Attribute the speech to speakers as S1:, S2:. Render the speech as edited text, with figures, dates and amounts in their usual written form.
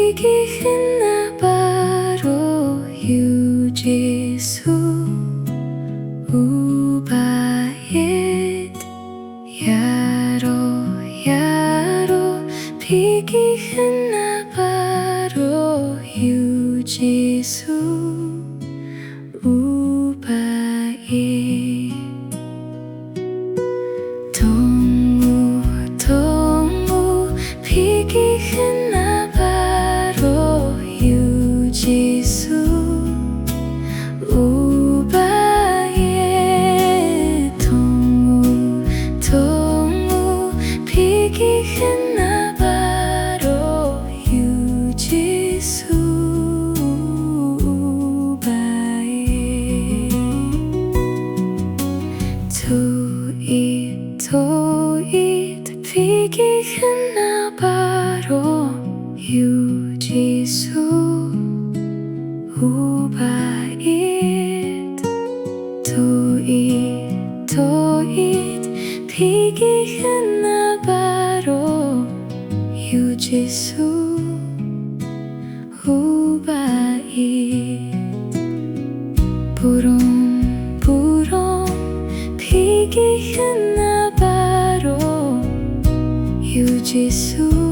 S1: 피기 흔나 바로 유지수 우바잇 야로 피기 흔나 바로 유지수 우바잇 동우 피기 흔나 바로 유지수 우바잇 동우 피기 흔나 바로 유지수 우바잇 도잇 피기 흔나 바로 유지수 우바잇 도잇 피기 흔나 바로 유지수 우바잇 부롱 피기 흔나 바로 유지수